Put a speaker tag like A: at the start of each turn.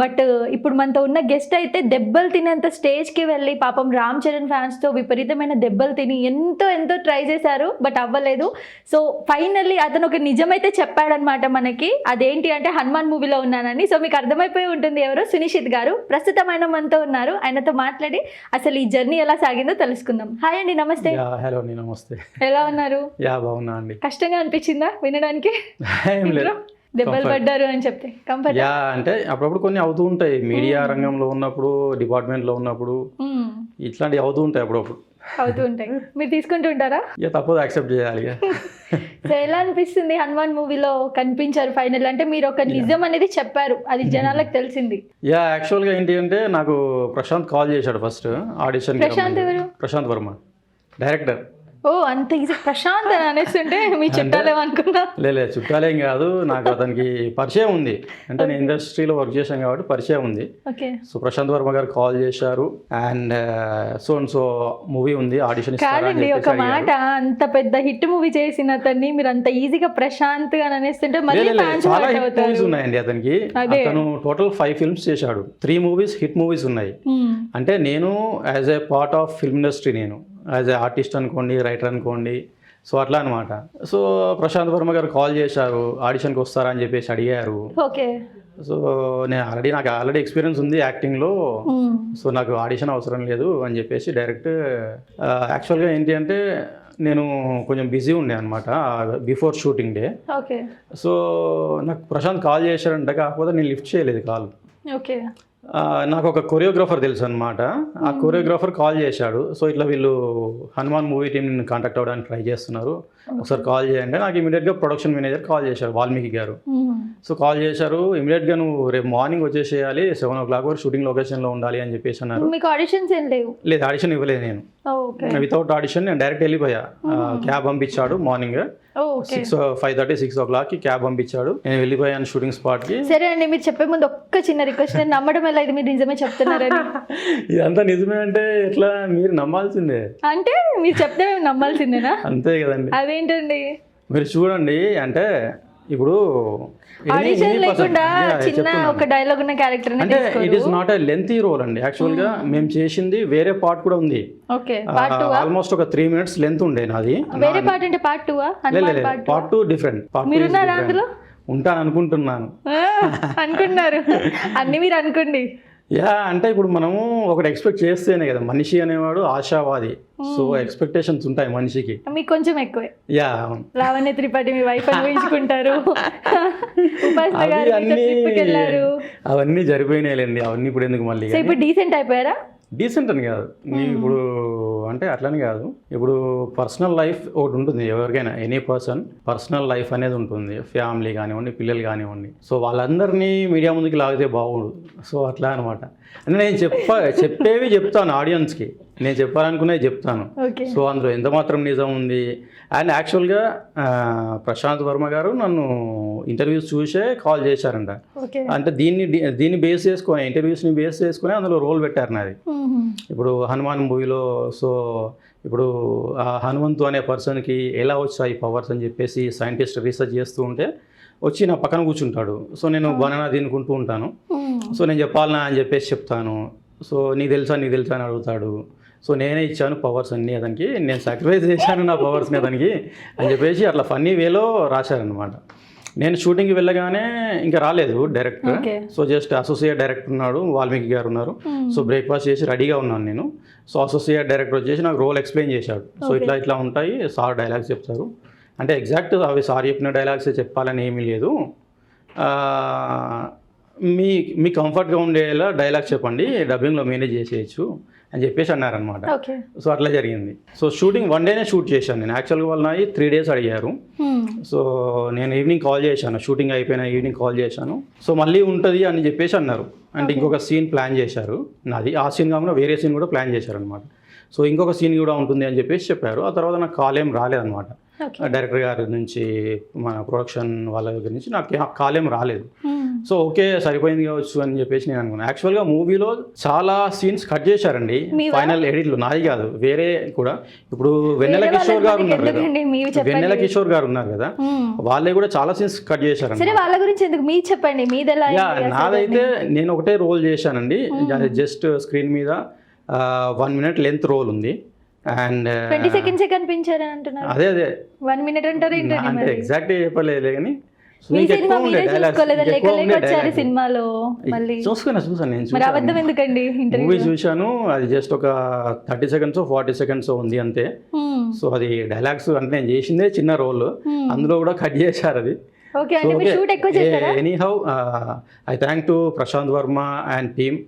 A: But ఇప్పుడు మనతో ఉన్న గెస్ట్ అయితే దెబ్బలు తినేంత స్టేజ్కి వెళ్ళి పాపం రామ్ చరణ్ ఫ్యాన్స్తో విపరీతమైన దెబ్బలు తిని ఎంతో ట్రై చేశారు, బట్ అవ్వలేదు. సో ఫైనల్లీ అతను ఒక నిజమైతే చెప్పాడనమాట మనకి. అదేంటి అంటే హనుమాన్ మూవీలో ఉన్నానని. సో మీకు అర్థమైపోయి ఉంటుంది ఎవరు, సునిశ్చిత్ గారు ప్రస్తుతం ఆయన మనతో ఉన్నారు. ఆయనతో మాట్లాడి అసలు ఈ జర్నీ ఎలా సాగిందో తెలుసుకుందాం. హాయ్ అండి, నమస్తే.
B: హలో, నమస్తే.
A: ఎలా ఉన్నారు?
B: బాగున్నా అండి.
A: కష్టంగా అనిపించిందా వినడానికి? దెబ్బలు పడ్డారు అని చెప్తే కంఫర్ట్?
B: అంటే అప్పుడప్పుడు కొన్ని అవుతూ ఉంటాయి, మీడియా రంగంలో ఉన్నప్పుడు, డిపార్ట్మెంట్లో ఉన్నప్పుడు ఇట్లాంటివి అవుతూ ఉంటాయి, అప్పుడప్పుడు
A: అవుతూ ఉంటాయి. మీరు తీసుకుంటూ ఉంటారా?
B: తప్పదు, యాక్సెప్ట్ చేయాలి.
A: సో ఎలా అనిపిస్తుంది హనుమాన్ మూవీలో కనిపించారు ఫైనల్? అంటే మీరు ఒక నిజం అనేది చెప్పారు, అది జనాలకు తెలిసింది.
B: యాక్చువల్గా ఏంటి అంటే నాకు ప్రశాంత్ కాల్ చేశాడు ఫస్ట్ ఆడిషన్.
A: ప్రశాంత్ ఎవరు?
B: ప్రశాంత్ వర్మ, డైరెక్టర్.
A: ఓ అంత ఈజీ ప్రశాంత్ అని అనేస్తుంటే మీ చుట్టాలేమో అనుకున్నా.
B: లేదు, చుట్టాలేం కాదు, నాకు అతనికి పరిచయం ఉంది. అంటే నేను ఇండస్ట్రీలో వర్క్ చేశాను కాబట్టి పరిచయం ఉంది. సో ప్రశాంత్ వర్మ గారు కాల్ చేశారు అండ్ సో మూవీ ఉంది, ఆడిషన్
A: కాదండి. ఒక మాట, అంత పెద్ద హిట్ మూవీ చేసిన అతన్ని మీరు అంత ఈజీగా ప్రశాంత్ గా అనేస్తుంటే
B: చాలా హిట్ మూవీస్ ఉన్నాయండి అతనికి. అతను టోటల్ 5 ఫిల్మ్స్ చేశాడు, 3 మూవీస్ హిట్ మూవీస్ ఉన్నాయి. అంటే నేను as a part of film industry, నేను యాజ్ ఏ ఆర్టిస్ట్ అనుకోండి, రైటర్ అనుకోండి, సో అట్లా అనమాట. సో ప్రశాంత్ వర్మ గారు కాల్ చేశారు, ఆడిషన్కి వస్తారా అని చెప్పేసి అడిగారు. సో నాకు ఆల్రెడీ ఎక్స్పీరియన్స్ ఉంది యాక్టింగ్లో, సో నాకు ఆడిషన్ అవసరం లేదు అని చెప్పేసి డైరెక్ట్. యాక్చువల్గా ఏంటి అంటే నేను కొంచెం బిజీ ఉండే అనమాట బిఫోర్ షూటింగ్ డే. సో నాకు ప్రశాంత్ కాల్ చేశారంట, కాకపోతే నేను లిఫ్ట్ చేయలేదు కాల్. నాకు ఒక కొరియోగ్రాఫర్ తెలుసు అనమాట, ఆ కొరియోగ్రాఫర్ కాల్ చేశాడు. సో ఇట్లా వీళ్ళు హనుమాన్ మూవీ టీం కాంటాక్ట్ అవ్వడానికి ట్రై చేస్తున్నారు, ఒకసారి కాల్ చేయండి. నాకు ఇమీడియట్గా ప్రొడక్షన్ మేనేజర్ కాల్ చేశారు, వాల్మీకి గారు. సో కాల్ చేశారు, ఇమీడియట్గా నువ్వు రేపు మార్నింగ్ వచ్చేసేయాలి, 7 o'clock వరకు షూటింగ్ లొకేషన్లో ఉండాలి అని చెప్పేసి అన్నారు.
A: మీకు ఆడిషన్స్ ఏం లేవు? లేదు,
B: ఆడిషన్ ఇవ్వలేదు నేను. వితౌట్ ఆడిషన్ నేను డైరెక్ట్ వెళ్ళిపోయా. క్యాబ్ పంపించాడు మార్నింగ్ 5:30, 6 o'clock క్యాబ్ పంపించాడు, నేను వెళ్ళిపోయాను షూటింగ్ స్పాట్ కి.
A: సరే అండి, మీరు చెప్పే ముందు ఒక్క చిన్న రిక్వెస్ట్, నేను నమ్మడం ఎలా ఇది మీరు నిజమే చెప్తున్నారని?
B: ఇదంతా నిజమే అంటే ఎట్లా, మీరు నమ్మాల్సిందే.
A: అంటే మీరు చెప్తే మేము నమ్మాల్సిందేనా?
B: అంతే కదండి.
A: అదేంటండి?
B: మీరు చూడండి, అంటే ఇప్పుడు
A: ఆడిషన్ లేకుండా చిన్న ఒక డైలాగ్ ఉన్న క్యారెక్టర్
B: అంటే it is not a lengthy role అండి. యాక్చువల్ గా మేము చేసింది వేరే పార్ట్ కూడా ఉంది, ఆల్మోస్ట్ ఒక 3 minutes లెంత్ ఉండే నాది.
A: వేరే పార్ట్ అంటే పార్ట్ 2?
B: Part 2 different. ఉంటాను అనుకుంటున్నాను.
A: అనుకున్నారు అన్ని మీరు అనుకోండి.
B: అంటే ఇప్పుడు మనము ఒకటి ఎక్స్పెక్ట్ చేస్తేనే కదా, మనిషి అనేవాడు ఆశావాది. సో ఎక్స్పెక్టేషన్స్ ఉంటాయి మనిషికి,
A: మీకు కొంచెం ఎక్కువే. లావణ్య త్రిపాఠి మీ వైఫ్ ఊహించుకుంటారు,
B: అవన్నీ జరిపోయినాయిలేండి, అవన్నీ ఇప్పుడు ఎందుకు మళ్ళీ.
A: ఇప్పుడు డీసెంట్ అయిపోయారా?
B: డీసెంట్ అని కాదు, ఇప్పుడు అంటే అట్లని కాదు. ఇప్పుడు పర్సనల్ లైఫ్ ఒకటి ఉంటుంది ఎవరికైనా, ఎనీ పర్సన్ పర్సనల్ లైఫ్ అనేది ఉంటుంది, ఫ్యామిలీ కానివ్వండి, పిల్లలు కానివ్వండి. సో వాళ్ళందరినీ మీడియా ముందుకు లాగితే బాగుండు. సో అట్లా అనమాట. అంటే నేను చెప్పేవి చెప్తాను ఆడియన్స్కి, నేను చెప్పాలనుకునేది చెప్తాను. సో అందులో ఎంత మాత్రం నిజం ఉంది. అండ్ యాక్చువల్గా ప్రశాంత్ వర్మ గారు నన్ను ఇంటర్వ్యూస్ చూసే కాల్ చేశారంట. అంటే దీన్ని బేస్ చేసుకొని, ఇంటర్వ్యూస్ని బేస్ చేసుకుని అందులో రోల్ పెట్టారు నాది. ఇప్పుడు హనుమాన్ మూవీలో సో ఇప్పుడు ఆ హనుమంతు అనే పర్సన్కి ఎలా వచ్చాయి పవర్స్ అని చెప్పేసి సైంటిస్ట్ రీసెర్చ్ చేస్తూ ఉంటే వచ్చి నా పక్కన కూర్చుంటాడు. సో నేను బనానా తినుకుంటూ ఉంటాను. సో నేను చెప్పాలనా అని చెప్పేసి చెప్తాను. సో నీకు తెలుసా అని అడుగుతాడు. సో నేనే ఇచ్చాను పవర్స్ అన్నీ అతనికి, నేను సాక్రిఫైస్ చేశాను నా పవర్స్ని అతనికి అని చెప్పేసి అట్లా ఫన్నీ వేలో రాశారనమాట. నేను షూటింగ్కి వెళ్ళగానే ఇంకా రాలేదు director. So just associate director ఉన్నాడు, వాల్మీకి గారు ఉన్నారు. సో బ్రేక్ఫాస్ట్ చేసి రెడీగా ఉన్నాను నేను. సో అసోసియేట్ డైరెక్టర్ వచ్చేసి నాకు రోల్ ఎక్స్ప్లెయిన్ చేశాడు. సో ఇట్లా ఉంటాయి, సార్ డైలాగ్స్ చెప్తారు అంటే ఎగ్జాక్ట్ అవి సార్ చెప్పిన డైలాగ్సే చెప్పాలని ఏమీ లేదు, మీ కంఫర్ట్గా ఉండేలా డైలాగ్స్ చెప్పండి, డబ్బింగ్లో మేనేజ్ చేసేయచ్చు అని చెప్పేసి అన్నారనమాట. సో అట్లా జరిగింది. సో షూటింగ్ 1 dayనే షూట్ చేశాను నేను. యాక్చువల్గా వాళ్ళు నాయి 3 days అడిగారు. సో నేను ఈవినింగ్ కాల్ చేశాను, షూటింగ్ అయిపోయిన ఈవినింగ్ కాల్ చేశాను. సో మళ్ళీ ఉంటుంది అని చెప్పేసి అన్నారు. అంటే ఇంకొక సీన్ ప్లాన్ చేశారు నాది, ఆ సీన్ కాకుండా వేరే సీన్ కూడా ప్లాన్ చేశారు అనమాట. సో ఇంకొక సీన్ కూడా ఉంటుంది అని చెప్పేసి చెప్పారు. ఆ తర్వాత నాకు కాల్ ఏం రాలేదన్నమాట.
A: ఓకే.
B: డైరెక్టర్ గారి నుంచి, మన ప్రొడక్షన్ వాళ్ళ దగ్గర నుంచి నాకు కాల్ ఏం రాలేదు. సో ఓకే, సరిపోయింది కావచ్చు అని చెప్పేసి నేను అనుకున్నాను. యాక్చువల్గా మూవీలో చాలా సీన్స్ కట్ చేశారండి ఫైనల్ ఎడిట్లో, నాది కాదు వేరే కూడా. ఇప్పుడు వెన్నెల కిషోర్ గారు ఉన్నారు కదా, వెన్నెల కిషోర్ గారు ఉన్నారు కదా, వాళ్ళే కూడా చాలా సీన్స్ కట్ చేశారండి.
A: సరే వాళ్ళ గురించి ఎందుకు మీరు చెప్పండి, మీది ఎలా
B: నాదైతే నేను ఒకటే రోల్ చేశానండి, జస్ట్ స్క్రీన్ మీద 1 minute లెంత్ రోల్ ఉంది. అండ్
A: 20 seconds కనిపించారని అంటున్నారు.
B: అదే
A: 1 minute అంటారు ఏంటండి?
B: అంటే ఎగ్జాక్ట్ చెప్పలేదు కానీ
A: మీ సినిమా మీరే చూసుకోలేదా? లేక వచ్చారు సినిమాలో మళ్ళీ?
B: చూసాను నేను.
A: మరి అబద్ధం ఎందుకండి?
B: మూవీ చూశాను, అది జస్ట్ ఒక 30 seconds 40 seconds ఉంది అంతే. సో అది డైలాగ్స్ అంటే నేను చేసిందే చిన్న రోల్, అందులో కూడా కట్ చేశారు అది.
A: ఓకే, అంటే మీరు షూట్ ఎక్కువ చేశారా?
B: Anyhow I thank to Prashanth Varma and team